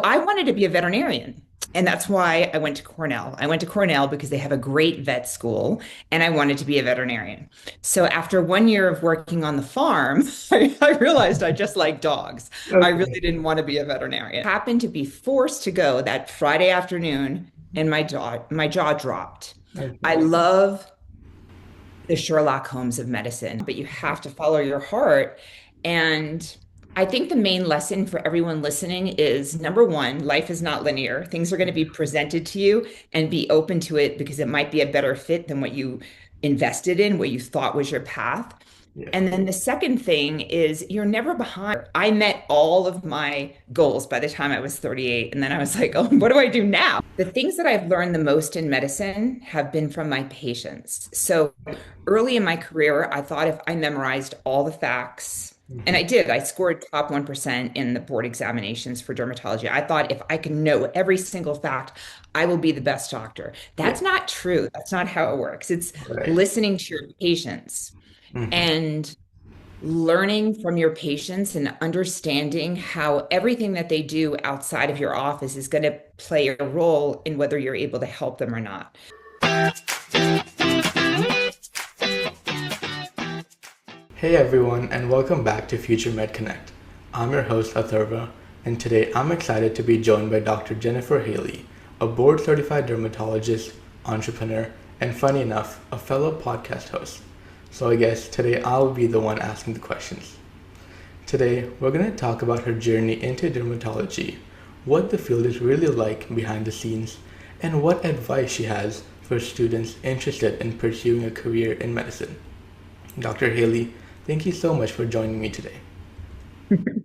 I wanted to be a veterinarian. And that's why I went to Cornell. I went to Cornell because they have a great vet school, and I wanted to be a veterinarian. So after 1 year of working on the farm, I realized I just like dogs. I Okay. really didn't want to be a veterinarian. Happened to be forced to go that Friday afternoon, and my jaw dropped. I Okay. love the Sherlock Holmes of medicine, but you have to follow your heart. And I think the main lesson for everyone listening is number one, life is not linear. Things are going to be presented to you and be open to it because it might be a better fit than what you invested in, what you thought was your path. Yeah. And then the second thing is you're never behind. I met all of my goals by the time I was 38. And then I was like, oh, what do I do now? The things that I've learned the most in medicine have been from my patients. So early in my career, I thought if I memorized all the facts, and Mhm. I did, I scored top 1% in the board examinations for dermatology. I thought if I can know every single fact, I will be the best doctor. Yeah. That's not true. That's not how it works. It's Right. listening to your patients Mhm. and learning from your patients and understanding how everything that they do outside of your office is going to play a role in whether you're able to help them or not. Hey everyone, and welcome back to FutureMed Connect. I'm your host Atharva, and today I'm excited to be joined by Dr. Jennifer Haley, a board-certified dermatologist, entrepreneur, and funny enough, a fellow podcast host. So I guess today I'll be the one asking the questions. Today, we're going to talk about her journey into dermatology, what the field is really like behind the scenes, and what advice she has for students interested in pursuing a career in medicine. Dr. Haley, thank you so much for joining me today.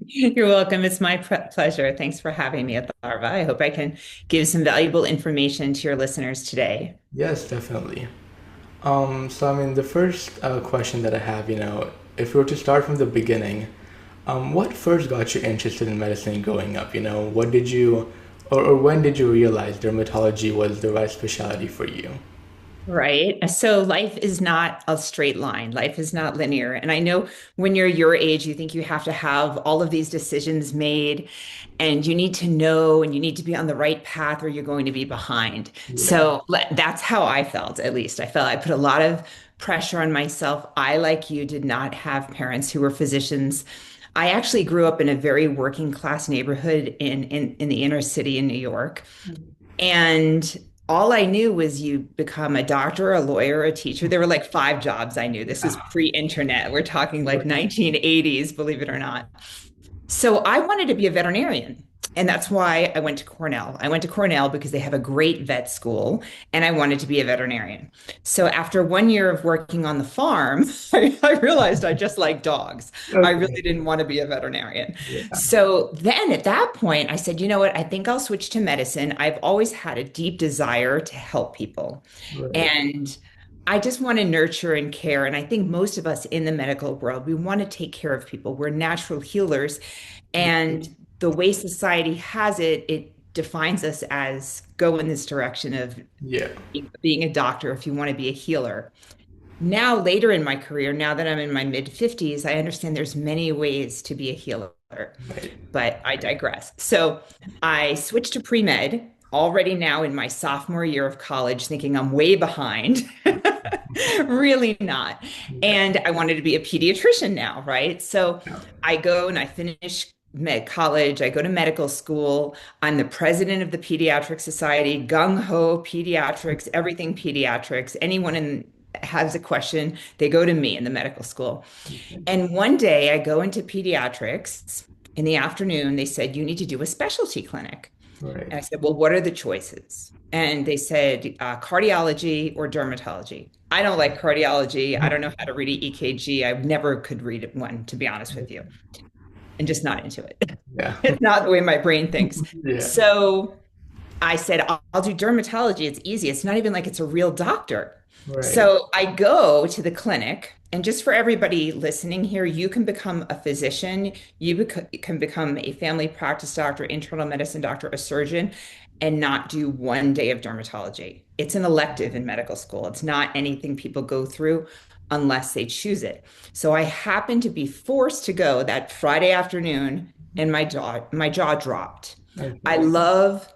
You're welcome. It's my pleasure. Thanks for having me, Atharva. I hope I can give some valuable information to your listeners today. Yes, definitely. The first question that I have, if we were to start from the beginning, what first got you interested in medicine growing up? What did you, or when did you realize dermatology was the right specialty for you? Right. So life is not a straight line. Life is not linear. And I know when you're your age, you think you have to have all of these decisions made and you need to know and you need to be on the right path or you're going to be behind. Yeah. So that's how I felt, at least. I felt I put a lot of pressure on myself. I, like you, did not have parents who were physicians. I actually grew up in a very working class neighborhood in the inner city in New York. And all I knew was you become a doctor, a lawyer, a teacher. There were like five jobs I knew. This is pre-internet. We're talking like 1980s, believe it or not. So I wanted to be a veterinarian. And that's why I went to Cornell. I went to Cornell because they have a great vet school and I wanted to be a veterinarian. So after 1 year of working on the farm, I realized I just like dogs. I Okay. really didn't want to be a veterinarian. Yeah. So then at that point, I said, you know what? I think I'll switch to medicine. I've always had a deep desire to help people. Right. And I just want to nurture and care. And I think most of us in the medical world, we want to take care of people. We're natural healers. And the way society has it, it defines us as go in this direction of Yeah. being a doctor if you want to be a healer. Now, later in my career, now that I'm in my mid 50s, I understand there's many ways to be a healer, Right. but I digress. So I switched to pre-med already now in my sophomore year of college, thinking I'm way behind. Really not. Yeah. And I wanted to be a pediatrician now, right? So Yeah. I go and I finish med college. I go to medical school. I'm the president of the Pediatric Society, gung ho pediatrics, everything pediatrics. Anyone has a question, they go to me in the medical school. And one day I go into pediatrics in the afternoon. They said, you need to do a specialty clinic. Right. And I said, well, what are the choices? And they said, cardiology or dermatology. I don't like cardiology. I don't know how to read an EKG. I never could read one, to be honest with you, and just not into it. Yeah. It's not the way my brain thinks. Yeah. So I said, I'll do dermatology. It's easy. It's not even like it's a real doctor. Right. So I go to the clinic, and just for everybody listening here, you can become a physician, can become a family practice doctor, internal medicine doctor, a surgeon, and not do 1 day of dermatology. It's an elective in medical school. It's not anything people go through unless they choose it. So I happened to be forced to go that Friday afternoon, and my jaw dropped. I Okay. love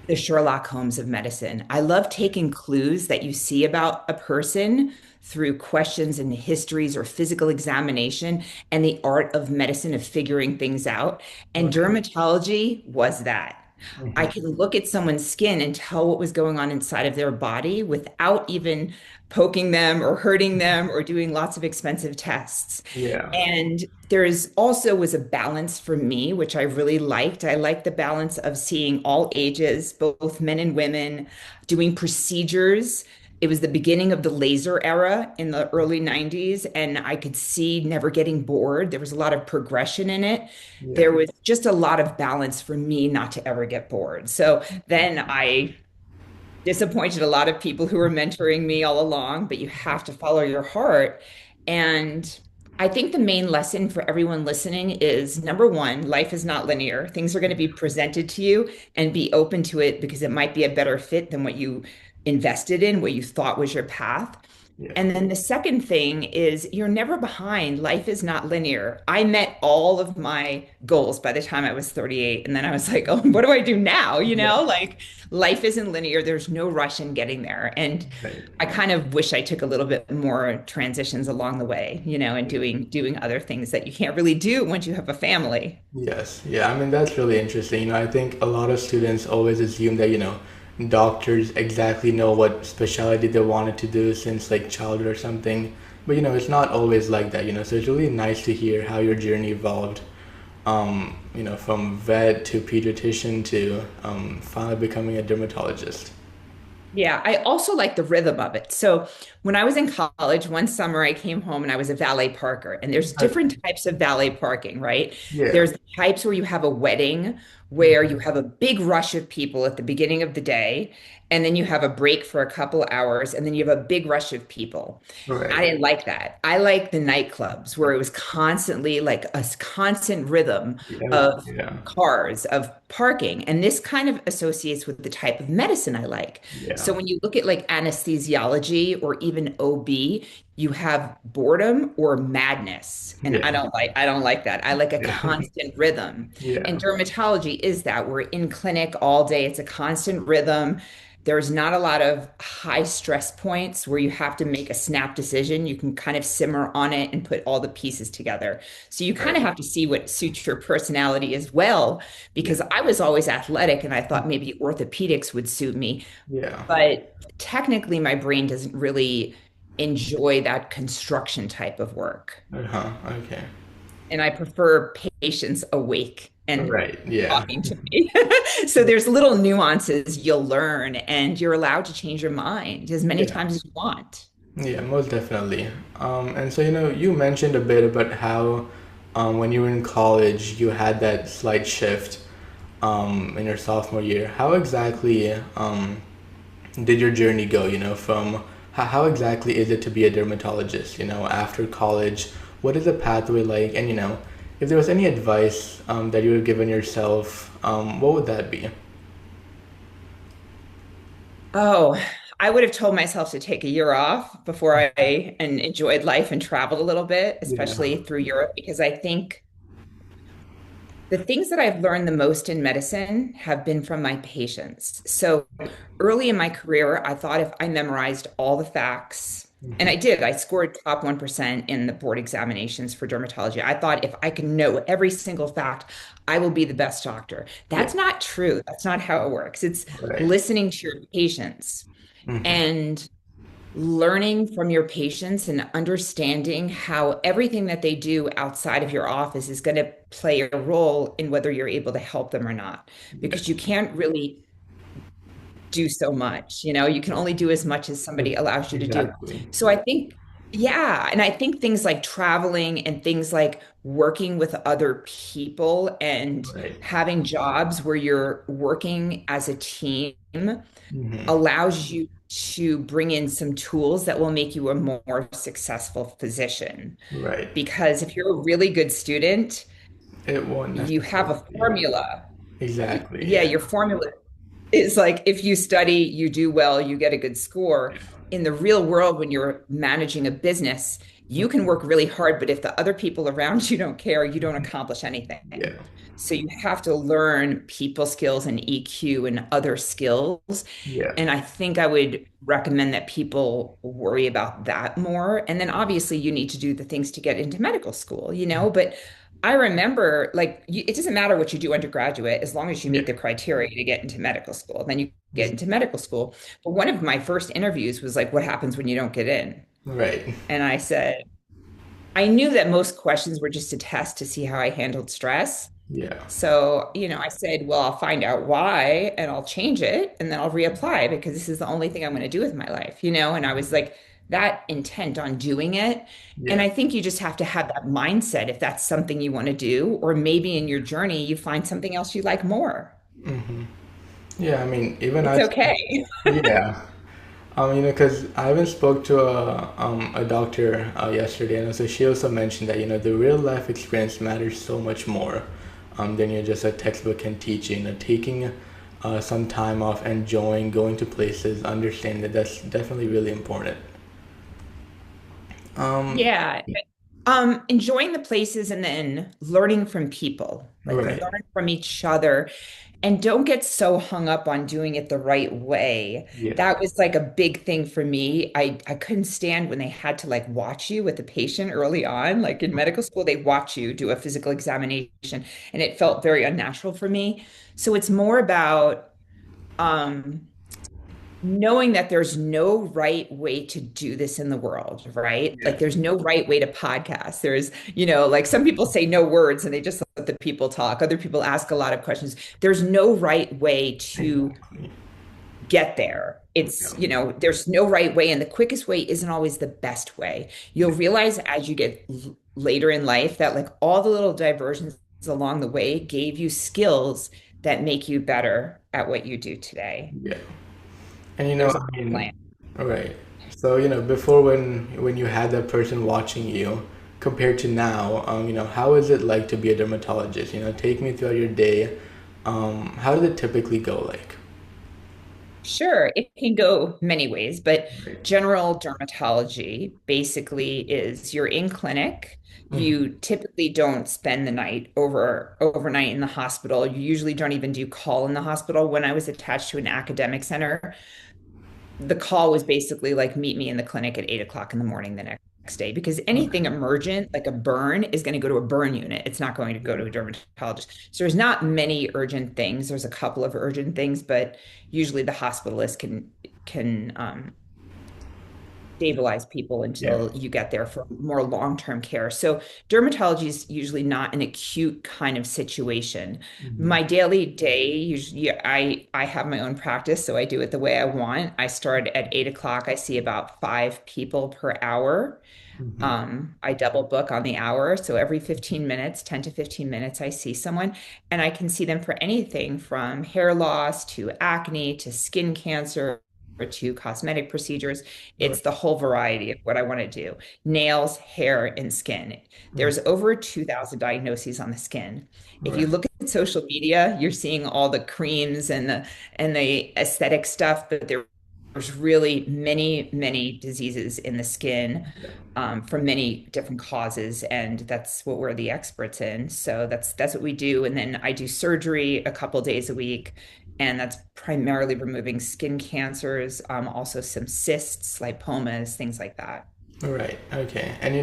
the Sherlock Holmes of medicine. I love taking clues that you see about a person through questions and histories or physical examination and the art of medicine of figuring things out. And Okay. dermatology was that. I Hmm. can look at someone's skin and tell what was going on inside of their body without even poking them or hurting them or doing lots of expensive tests. Yeah. And there is also was a balance for me, which I really liked. I liked the balance of seeing all ages, both men and women, doing procedures. It was the beginning of the laser era in the early 90s, and I could see never getting bored. There was a lot of progression in it. Yeah. There was just a lot of balance for me not to ever get bored. So then I disappointed a lot of people who were mentoring me all along, but you have to follow your heart. And I think the main lesson for everyone listening is number one, life is not linear. Things are going to be presented to you and be open to it because it might be a better fit than what you invested in, what you thought was your path. Yeah. And then the second thing is you're never behind. Life is not linear. I met all of my goals by the time I was 38. And then I was like, oh, what do I do now? Yeah. Like life isn't linear. There's no rush in getting there. And Right. I kind of wish I took a little bit more transitions along the way, and doing other things that you can't really do once you have a family. Yes, yeah, I mean that's really interesting. I think a lot of students always assume that, doctors exactly know what specialty they wanted to do since like childhood or something. But it's not always like that. So it's really nice to hear how your journey evolved, from vet to pediatrician to finally becoming a dermatologist. Yeah, I also like the rhythm of it. So when I was in college, one summer I came home and I was a valet parker. And there's Okay. different types of valet parking, right? Yeah. There's the types where you have a wedding, where you Mhm. have a big rush of people at the beginning of the day, and then you have a break for a couple hours, and then you have a big rush of people. I Right. didn't like that. I like the nightclubs where it was constantly like a constant rhythm Yeah. of Yeah. cars, of parking. And this kind of associates with the type of medicine I like. Yeah. So when you look at like anesthesiology or even OB, you have boredom or madness. And Yeah. I don't like that. I like a Yeah. constant rhythm. And Yeah. dermatology is that. We're in clinic all day. It's a constant rhythm. There's not a lot of high stress points where you have to make a snap decision. You can kind of simmer on it and put all the pieces together. So you kind Right. of have to see what suits your personality as well, Yeah. because I was always athletic and I thought maybe orthopedics would suit me. Yeah. But technically, my brain doesn't really enjoy that construction type of work. Uh-huh. Okay. And I prefer patients awake and Right. Yeah. talking to me. So there's little nuances you'll learn, and you're allowed to change your mind as many Yeah. times as you want. Yeah, most definitely. And so, you mentioned a bit about how when you were in college, you had that slight shift in your sophomore year. How exactly did your journey go, from how exactly is it to be a dermatologist, after college? What is the pathway like? And, if there was any advice that you would have given yourself, what would that be? Oh, I would have told myself to take a year off before I and enjoyed life and traveled a little bit, Yeah. especially through Europe, because I think the things that I've learned the most in medicine have been from my patients. So early in my career, I thought if I memorized all the facts, and Hmm. I did, I scored top 1% in the board examinations for dermatology. I thought if I can know every single fact, I will be the best doctor. Yeah. That's not true. That's not how it works. It's Right. listening to your patients Hmm. and learning from your patients and understanding how everything that they do outside of your office is going to play a role in whether you're able to help them or not. Yeah. Because you can't really do so much, you can only do as much as somebody allows you to do. Exactly. So I think, yeah, and I think things like traveling and things like working with other people and Right. having jobs where you're working as a team Hmm. allows you to bring in some tools that will make you a more successful physician. Right. Because if you're a really good student, It won't you have a necessarily. formula. Exactly. Yeah, Yeah. your formula is like if you study, you do well, you get a good score. In the real world, when you're managing a business, you can work really hard, but if the other people around you don't care, you don't accomplish anything. Yeah. So you have to learn people skills and EQ and other skills. Yeah. And I think I would recommend that people worry about that more. And then obviously you need to do the things to get into medical school, but I remember like it doesn't matter what you do undergraduate as long as you Yeah. meet the criteria to get into medical school. Then you get into medical school. But one of my first interviews was like, what happens when you don't get in? Right. And I said, I knew that most questions were just a test to see how I handled stress. Yeah. So, I said, well, I'll find out why and I'll change it and then I'll reapply because this is the only thing I'm going to do with my life. And I was like that intent on doing it. And Yeah. I think you just have to have that mindset if that's something you want to do, or maybe in your journey you find something else you like more. Yeah. I mean, even It's I. okay. Yeah. Because I even spoke to a doctor yesterday, and so she also mentioned that the real life experience matters so much more than just a textbook can teach you. Taking some time off, enjoying going to places, understanding that that's definitely really important. Um, Yeah. Enjoying the places and then learning from people, like right. learn from each other. And don't get so hung up on doing it the right way. Yeah. That was like a big thing for me. I couldn't stand when they had to like watch you with the patient early on. Like in medical school, they watch you do a physical examination, and it felt very unnatural for me. So it's more about um knowing that there's no right way to do this in the world, right? Yeah. Like there's no right way to podcast. Like some people say no words and they just let the people talk. Other people ask a lot of questions. There's no right way to Exactly. get there. Yeah. There's no right way, and the quickest way isn't always the best way. You'll realize as you get later in life that like all the little diversions along the way gave you skills that make you better at what you do today. Yeah. And There's a I plan. mean, right. So, before when you had that person watching you compared to now, how is it like to be a dermatologist? Take me throughout your day. How does it typically go like? Sure, it can go many ways, but Right. general dermatology basically is you're in clinic. Mhm. You typically don't spend the night overnight in the hospital. You usually don't even do call in the hospital. When I was attached to an academic center, the call was basically like meet me in the clinic at 8 o'clock in the morning the next day because anything Okay. emergent like a burn is going to go to a burn unit. It's not going to go Yeah. to a dermatologist. So there's not many urgent things. There's a couple of urgent things, but usually the hospitalist can stabilize people Yeah. until you get there for more long-term care. So dermatology is usually not an acute kind of situation. Mhm. My daily day, usually I have my own practice, so I do it the way I want. I start at 8 o'clock. I see about 5 people per hour. Mhm. I double book on the hour. So every 15 minutes, 10 to 15 minutes, I see someone and I can see them for anything from hair loss to acne to skin cancer to cosmetic procedures. Right. It's the whole variety of what I want to do. Nails, hair, and skin. Mhm. There's over 2,000 diagnoses on the skin. If you Right. look at social media, you're seeing all the creams and the aesthetic stuff, but there's really many, many diseases in the skin from many different causes, and that's what we're the experts in. So that's what we do. And then I do surgery a couple days a week, and that's primarily removing skin cancers, also some cysts, lipomas, things like that. Right. Okay. And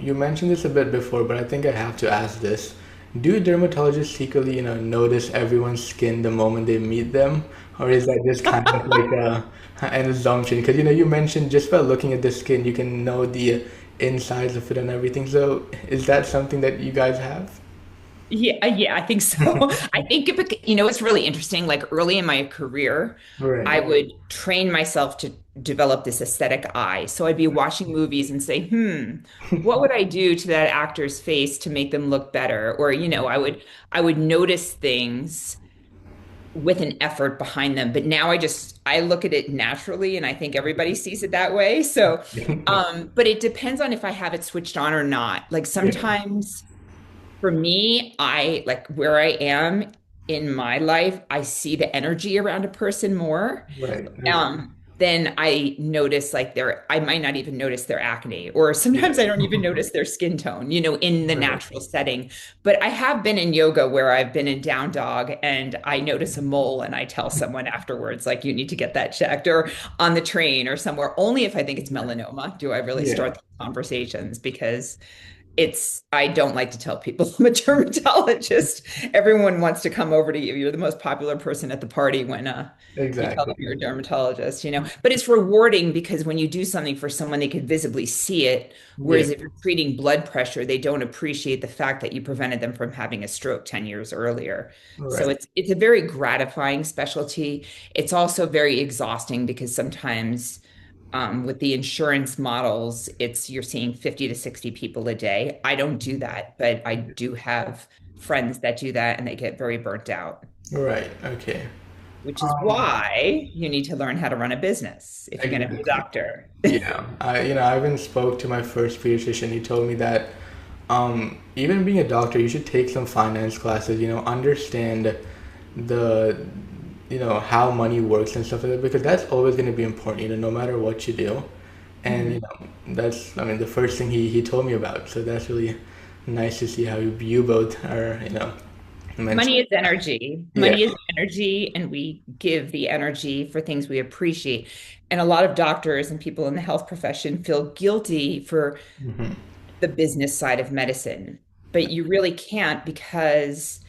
you mentioned this a bit before, but I think I have to ask this. Do dermatologists secretly, notice everyone's skin the moment they meet them, or is that just kind of like an assumption? Because you mentioned just by looking at the skin, you can know the insides of it and everything. So is that something that you guys have? Yeah, I think so. I think it's really interesting. Like early in my career, I Right. would train myself to develop this aesthetic eye. So I'd be watching movies and say, what would I do to that actor's face to make them look better? Or, I would notice things with an effort behind them. But now I look at it naturally and I think everybody sees it that way. So, but it depends on if I have it switched on or not. Like Yeah. sometimes for me, I like where I am in my life, I see the energy around a person more. Right. Okay. then I notice like I might not even notice their acne, or sometimes Yeah. I don't even notice their skin tone, in the Right. natural setting. But I have been in yoga where I've been in down dog and I notice a mole and I tell someone afterwards, like, you need to get that checked, or on the train or somewhere. Only if I think it's melanoma do I really Yeah. start the conversations, because I don't like to tell people I'm a dermatologist. Everyone wants to come over to you. You're the most popular person at the party when you tell them Exactly. you're a dermatologist. But it's rewarding because when you do something for someone, they could visibly see it. Yeah. Whereas if you're treating blood pressure, they don't appreciate the fact that you prevented them from having a stroke 10 years earlier. So Right. it's a very gratifying specialty. It's also very exhausting because sometimes with the insurance models, you're seeing 50 to 60 people a day. I don't do that, but I do have friends that do that and they get very burnt out, Right. Okay. which is Um, why you need to learn how to run a business if you're going to be a exactly. doctor. Yeah. I even spoke to my first pediatrician. He told me that even being a doctor, you should take some finance classes, understand the, how money works and stuff like that, because that's always going to be important, no matter what you do. And, Mhm. that's, I mean, the first thing he told me about. So that's really nice to see how you both are, Money mentioning. is energy. Yeah. Money is energy, and we give the energy for things we appreciate. And a lot of doctors and people in the health profession feel guilty for Hmm. the business side of medicine, but you really can't, because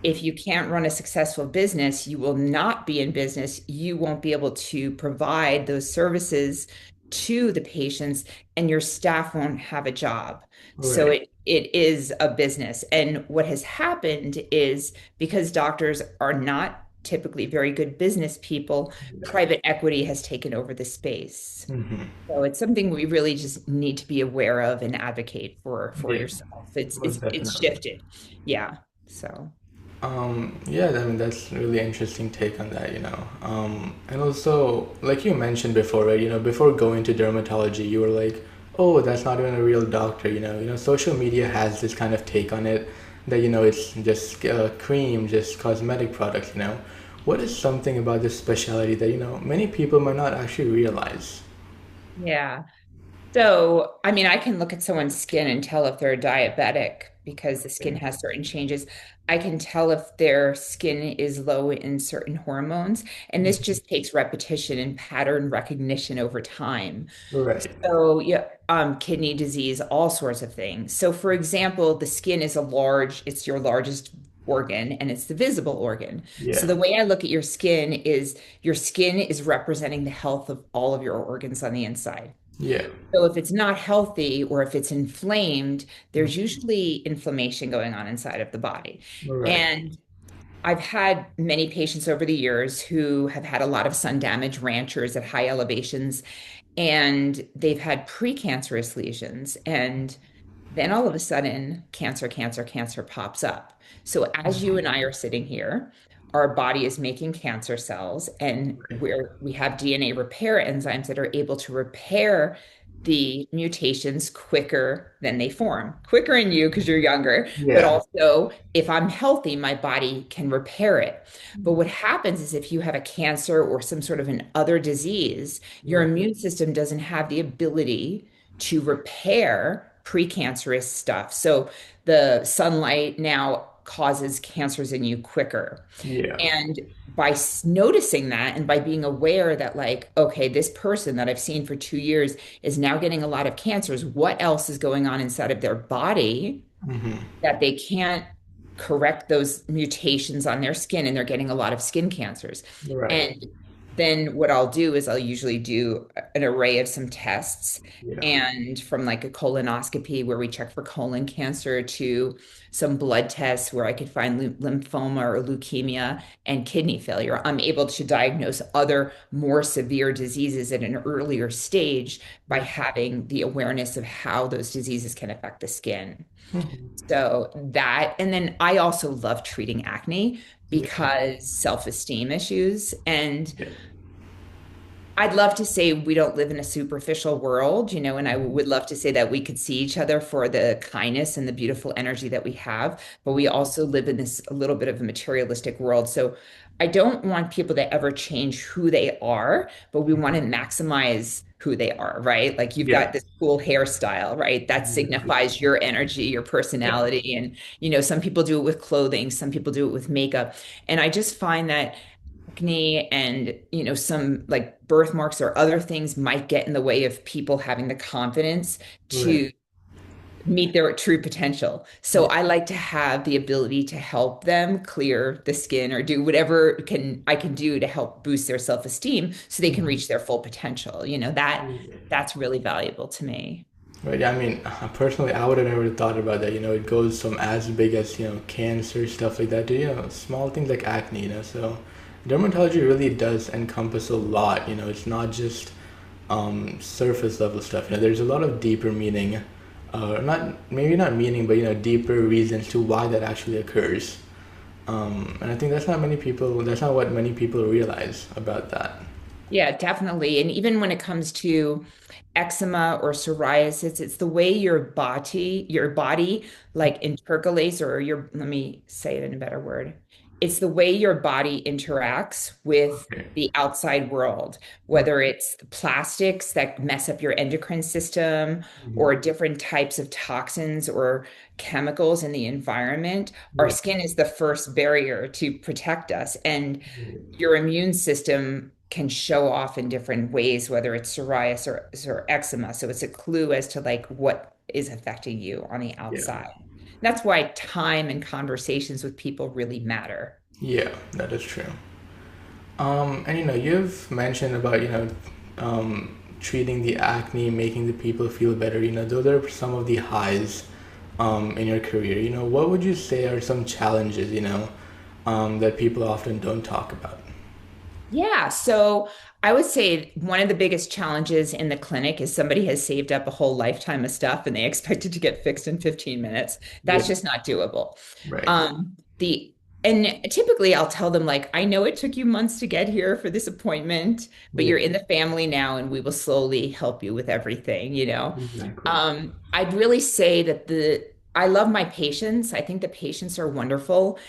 if you can't run a successful business, you will not be in business. You won't be able to provide those services to the patients, and your staff won't have a job. So Right. it is a business. And what has happened is, because doctors are not typically very good business people, Yeah. private equity has taken over the space. Hmm. So it's something we really just need to be aware of and advocate for Yeah. yourself. It's it's Most it's definitely. shifted. Yeah. So. Yeah, I mean, that's really interesting take on that, and also, like you mentioned before, right, before going to dermatology, you were like, oh, that's not even a real doctor, social media has this kind of take on it that, it's just cream, just cosmetic products, What is something about this specialty that, many people might not actually realize? Yeah. So, I mean, I can look at someone's skin and tell if they're diabetic because the skin has certain changes. I can tell if their skin is low in certain hormones. And this just takes repetition and pattern recognition over time. Right. So, yeah, kidney disease, all sorts of things. So, for example, the skin is it's your largest organ and it's the visible organ. So, Yeah. the way I look at your skin is representing the health of all of your organs on the inside. Yeah. So if it's not healthy or if it's inflamed, there's usually inflammation going on inside of the body. Right. And I've had many patients over the years who have had a lot of sun damage, ranchers at high elevations, and they've had precancerous lesions. And then all of a sudden, cancer pops up. So as you and I are sitting here, our body is making cancer cells, and we have DNA repair enzymes that are able to repair the mutations quicker than they form. Quicker in you because you're younger, but Yeah. also if I'm healthy, my body can repair it. But what happens is if you have a cancer or some sort of an other disease, your Right. immune system doesn't have the ability to repair precancerous stuff. So the sunlight now causes cancers in you quicker. Yeah. And by noticing that and by being aware that, like, okay, this person that I've seen for 2 years is now getting a lot of cancers, what else is going on inside of their body that they can't correct those mutations on their skin, and they're getting a lot of skin cancers. Right. And then what I'll do is I'll usually do an array of some tests, Yeah. and from like a colonoscopy where we check for colon cancer to some blood tests where I could find lymphoma or leukemia and kidney failure. I'm able to diagnose other more severe diseases at an earlier stage by having the awareness of how those diseases can affect the skin. So that, and then I also love treating acne Yeah. because self-esteem issues. And Yeah. I'd love to say we don't live in a superficial world, and I would love to say that we could see each other for the kindness and the beautiful energy that we have, but we also live in this a little bit of a materialistic world. So I don't want people to ever change who they are, but we want to maximize who they are, right? Like you've Yeah. got this cool hairstyle, right? That signifies your energy, your Yeah. personality. And, some people do it with clothing, some people do it with makeup. And I just find that acne and some like birthmarks or other things might get in the way of people having the confidence Right. to meet their true potential. So Yeah. I like to have the ability to help them clear the skin or do whatever can I can do to help boost their self-esteem so they can Mhm. reach their full potential. That's really valuable to me. Right. Yeah, I mean, personally, I would have never thought about that. It goes from as big as, cancer, stuff like that, to, small things like acne, So dermatology really does encompass a lot. It's not just surface level stuff. There's a lot of deeper meaning, not maybe not meaning, but, deeper reasons to why that actually occurs. And I think that's not what many people realize about that. Yeah, definitely. And even when it comes to eczema or psoriasis, it's the way your body like intercalates or let me say it in a better word. It's the way your body interacts with Okay. the outside world, Mm. whether it's the plastics that mess up your endocrine system or Mhm. different types of toxins or chemicals in the environment. Our Yeah. skin is the first barrier to protect us. And your immune system can show off in different ways, whether it's psoriasis or eczema. So it's a clue as to like what is affecting you on the Yeah. outside. That's why time and conversations with people really matter. Yeah, that is true. And you've mentioned about, treating the acne, making the people feel better. Those are some of the highs in your career. What would you say are some challenges, that people often don't talk about? Yeah, so I would say one of the biggest challenges in the clinic is somebody has saved up a whole lifetime of stuff and they expect it to get fixed in 15 minutes. Yeah. That's just not doable. Right. The and typically I'll tell them like, I know it took you months to get here for this appointment, but Yeah. you're in the family now and we will slowly help you with everything. Exactly. I'd really say that the I love my patients. I think the patients are wonderful.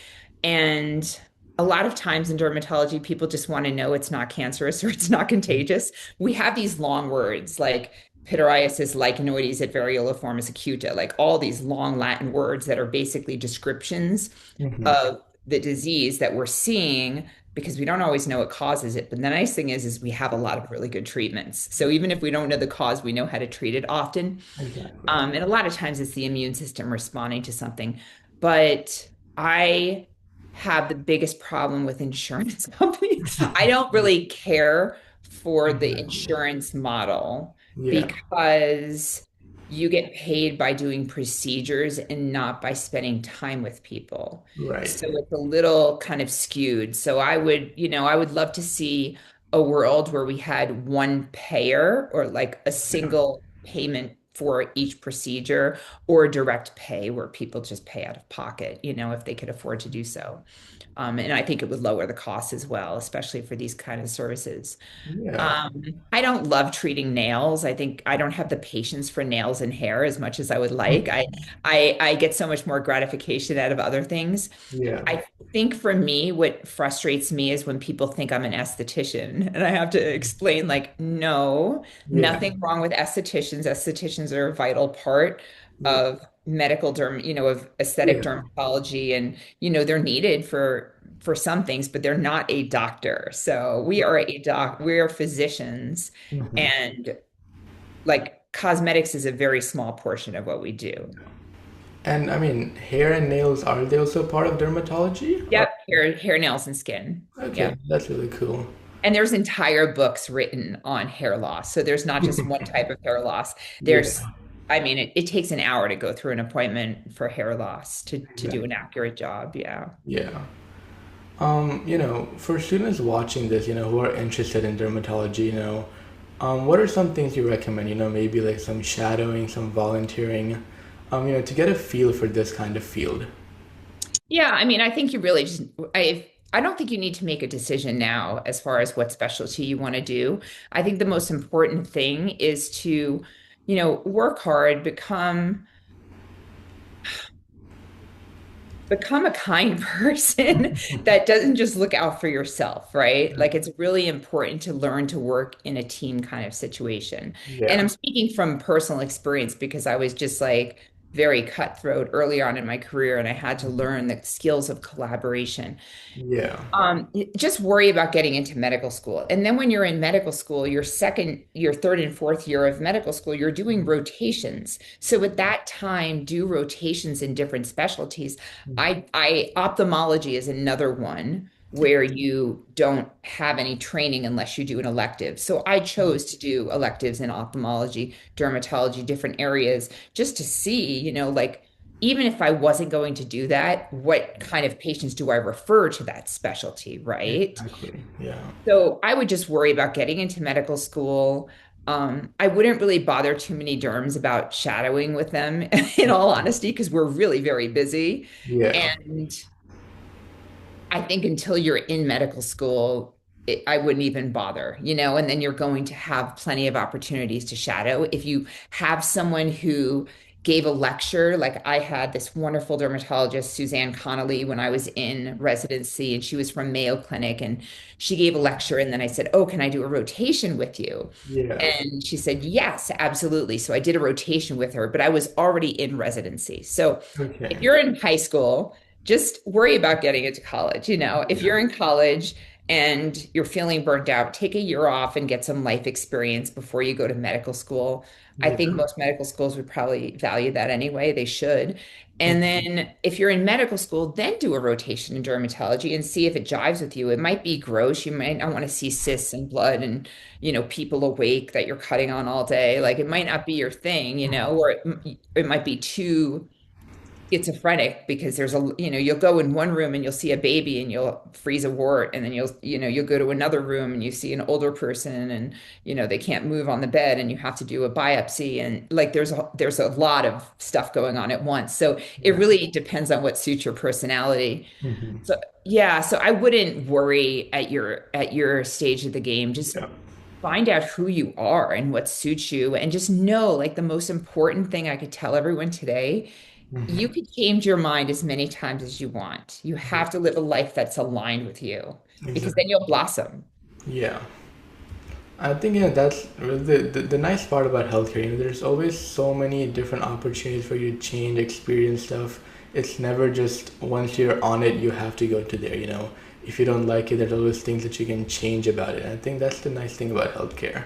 And a lot of times in dermatology, people just want to know it's not cancerous or it's not contagious. We have these long words like pityriasis lichenoides et varioliformis acuta, like all these long Latin words that are basically descriptions Mm-hmm. of the disease that we're seeing because we don't always know what causes it. But the nice thing is we have a lot of really good treatments. So even if we don't know the cause, we know how to treat it often. Exactly. And a lot of times it's the immune system responding to something. But I have the biggest problem with insurance companies. I don't really care for the Exactly. insurance model Yeah. because you get paid by doing procedures and not by spending time with people. Right. So it's a little kind of skewed. So I would love to see a world where we had one payer or like a Yeah. single payment for each procedure or direct pay where people just pay out of pocket, if they could afford to do so. And I think it would lower the cost as well, especially for these kind of services. Yeah. I don't love treating nails. I think I don't have the patience for nails and hair as much as I would like. I get so much more gratification out of other things. Yeah. I think for me, what frustrates me is when people think I'm an esthetician and I have to explain, like, no, Yeah. nothing wrong with estheticians. Estheticians are a vital part Yeah. of of aesthetic Yeah. dermatology, and they're needed for some things, but they're not a doctor. So we are physicians, Mm-hmm. and like cosmetics is a very small portion of what we do. And I mean, hair and nails, are they also part of dermatology? Or Yep, hair, nails, and skin. okay, Yep. that's really cool. And there's entire books written on hair loss. So there's not just one type of hair loss. Yeah. I mean, it takes an hour to go through an appointment for hair loss to do an Exactly. accurate job. Yeah. Yeah. For students watching this, who are interested in dermatology, what are some things you recommend? Maybe like some shadowing, some volunteering, to get a feel for this kind of field. Yeah, I mean, I think you really just I don't think you need to make a decision now as far as what specialty you want to do. I think the most important thing is to, work hard, become a kind person that doesn't just look out for yourself, right? Like it's really important to learn to work in a team kind of situation. And Yeah. I'm speaking from personal experience because I was just like very cutthroat early on in my career and I had to learn the skills of collaboration. Yeah. Just worry about getting into medical school. And then when you're in medical school, your third and fourth year of medical school, you're doing rotations. So at that time, do rotations in different specialties. Ophthalmology is another one where you don't have any training unless you do an elective. So I chose to do electives in ophthalmology, dermatology, different areas just to see, like even if I wasn't going to do that, what kind of patients do I refer to that specialty, right? Exactly. Yeah. So I would just worry about getting into medical school. I wouldn't really bother too many derms about shadowing with them, in all honesty, because we're really very busy. Yeah. And I think until you're in medical school, I wouldn't even bother, and then you're going to have plenty of opportunities to shadow. If you have someone who gave a lecture, like I had this wonderful dermatologist, Suzanne Connolly, when I was in residency, and she was from Mayo Clinic, and she gave a lecture. And then I said, "Oh, can I do a rotation with you?" Yeah. And she said, "Yes, absolutely." So I did a rotation with her, but I was already in residency. So if Okay. you're in high school, just worry about getting into college. If Yeah. you're in college and you're feeling burnt out, take a year off and get some life experience before you go to medical school. I think Yeah. most medical schools would probably value that anyway. They should. And Mhm. then if you're in medical school, then do a rotation in dermatology and see if it jives with you. It might be gross. You might not want to see cysts and blood and, people awake that you're cutting on all day. Like it might not be your thing, or it might be too schizophrenic because you'll go in one room and you'll see a baby and you'll freeze a wart, and then you'll go to another room and you see an older person and they can't move on the bed and you have to do a biopsy, and like there's a lot of stuff going on at once. So it Yeah. really depends on what suits your personality. Hmm. So yeah, so I wouldn't worry at your stage of the game. Just Yeah. find out who you are and what suits you, and just know, like, the most important thing I could tell everyone today, you Hmm. could change your mind as many times as you want. You have to live a life that's aligned with you because then Exactly. you'll blossom. Yeah. I think that's really the nice part about healthcare. There's always so many different opportunities for you to change, experience stuff. It's never just once you're on it, you have to go to there. If you don't like it, there's always things that you can change about it. And I think that's the nice thing about healthcare.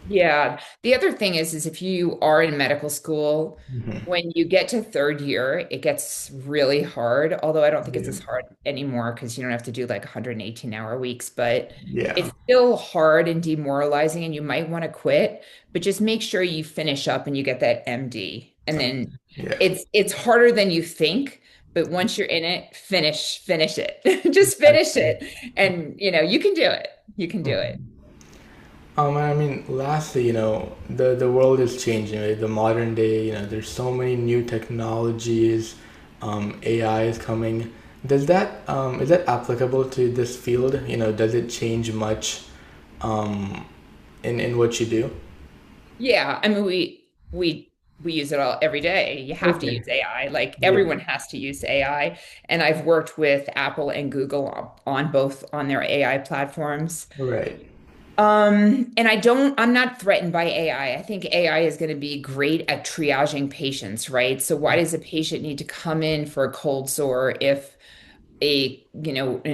Yeah. The other thing is if you are in medical school, Hmm. when you get to third year, it gets really hard. Although I don't think it's Yeah. as hard anymore because you don't have to do like 118-hour weeks, but Yeah. it's still hard and demoralizing and you might want to quit, but just make sure you finish up and you get that MD. And then Yeah. it's harder than you think, but once you're in it, finish it. Just finish Exactly. it. And you can do it. You can do it. Mhm. I mean, lastly, the world is changing, right? The modern day, there's so many new technologies, AI is coming. Is that applicable to this field? Does it change much, um, in what you do? Yeah, I mean we use it all every day. You have to Okay. use AI. Like Yeah. everyone has to use AI. And I've worked with Apple and Google on both on their AI platforms. Right. And I'm not threatened by AI. I think AI is going to be great at triaging patients, right? So why does a patient need to come in for a cold sore if an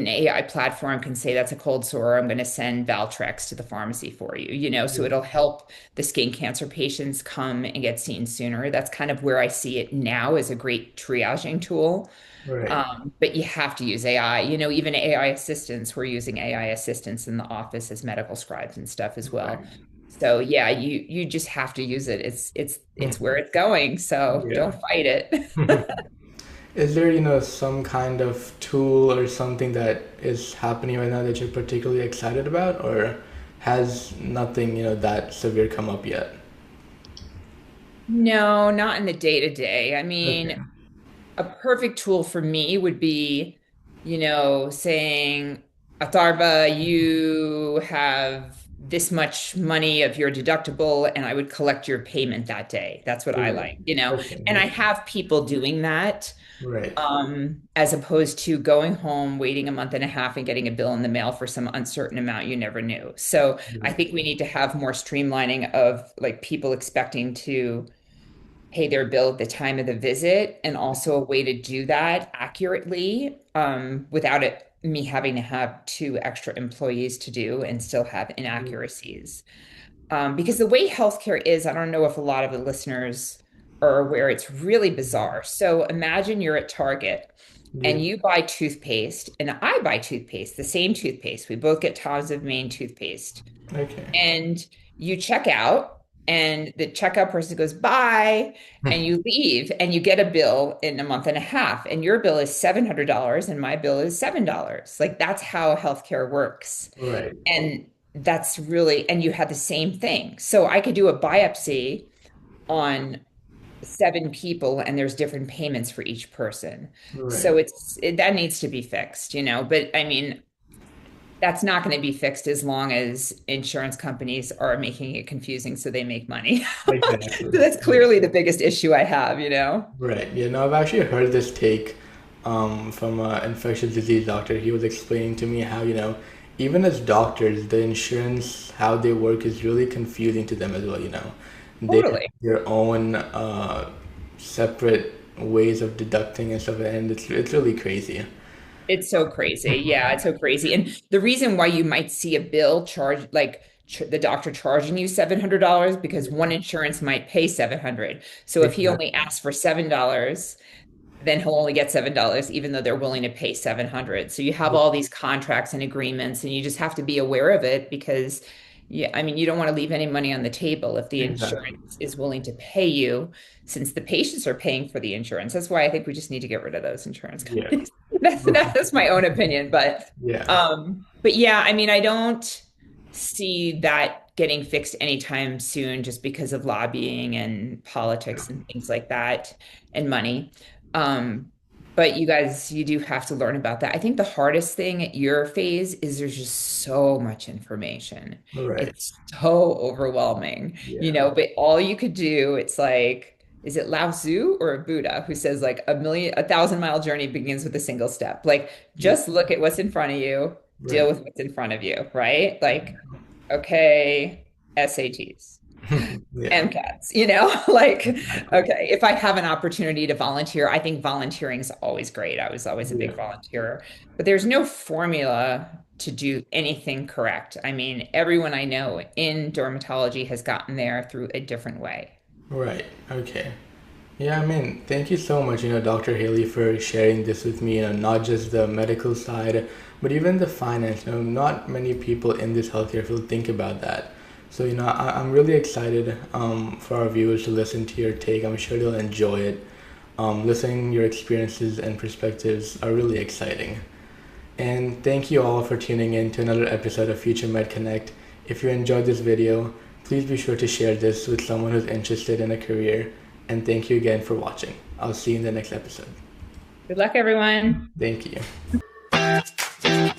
AI platform can say that's a cold sore. I'm going to send Valtrex to the pharmacy for you, so Yeah. it'll help the skin cancer patients come and get seen sooner. That's kind of where I see it now as a great triaging tool. Right. But you have to use AI, even AI assistants, we're using AI assistants in the office as medical scribes and stuff as well. Right. So yeah, you just have to use it. It's where Mhm. it's going. So Yeah. don't fight it. Is there, some kind of tool or something that is happening right now that you're particularly excited about, or has nothing, that severe come up yet? No, not in the day to day. I Okay. mean, a perfect tool for me would be saying, Atharva, you have this much money of your deductible, and I would collect your payment that day. That's what I Right. like. Okay. And I Yeah. have people doing that, Right. as opposed to going home, waiting a month and a half and getting a bill in the mail for some uncertain amount you never knew. So I Right. think we need to have more streamlining of like people expecting to pay their bill at the time of the visit, and also a way to do that accurately, without me having to have two extra employees to do and still have inaccuracies. Because the way healthcare is, I don't know if a lot of the listeners are aware, it's really bizarre. So imagine you're at Target Yeah. and you buy toothpaste, and I buy toothpaste, the same toothpaste. We both get Tom's of Maine toothpaste, Okay. and you check out, and the checkout person goes bye, and you leave, and you get a bill in a month and a half, and your bill is $700 and my bill is $7. Like that's how healthcare works. Right. And that's really, and you had the same thing. So I could do a biopsy on seven people and there's different payments for each person. Right. So that needs to be fixed. But I mean, that's not going to be fixed as long as insurance companies are making it confusing so they make money. Exactly. So that's Yeah. clearly the biggest issue I have. Right. Yeah. No, I've actually heard this take from an infectious disease doctor. He was explaining to me how, even as doctors, the insurance, how they work is really confusing to them as well, They have Totally. their own separate ways of deducting and stuff, and it's really crazy. It's so crazy. Yeah, it's so crazy. And the reason why you might see a bill charge, like the doctor charging you $700, because one insurance might pay 700. So if he only Exactly. asks for $7, then he'll only get $7, even though they're willing to pay 700. So you have all these contracts and agreements, and you just have to be aware of it because, yeah, I mean, you don't want to leave any money on the table if the Exactly. insurance is willing to pay you, since the patients are paying for the insurance. That's why I think we just need to get rid of those insurance Yeah. companies. That's my own opinion, Yeah. but yeah, I mean, I don't see that getting fixed anytime soon just because of lobbying and politics and things like that and money. Um, but you guys, you do have to learn about that. I think the hardest thing at your phase is there's just so much information. Right. It's so overwhelming. Yeah. But all you could do, it's like, is it Lao Tzu or Buddha who says like 1,000-mile journey begins with a single step? Like, Yeah. just look at what's in front of you, deal Right. with what's in front of you, right? Like, okay, SATs. Yeah. MCATs, like, Exactly. okay, if I have an opportunity to volunteer, I think volunteering is always great. I was always a big Yeah. volunteer, but there's no formula to do anything correct. I mean, everyone I know in dermatology has gotten there through a different way. Right. Okay. Yeah, I mean, thank you so much, Dr. Haley, for sharing this with me, not just the medical side, but even the finance. Not many people in this healthcare field think about that. So, I'm really excited for our viewers to listen to your take. I'm sure they'll enjoy it. Listening your experiences and perspectives are really exciting. And thank you all for tuning in to another episode of FutureMed Connect. If you enjoyed this video, please be sure to share this with someone who's interested in a career. And thank you again for watching. I'll see you in the next episode. Good luck, everyone. Thank you.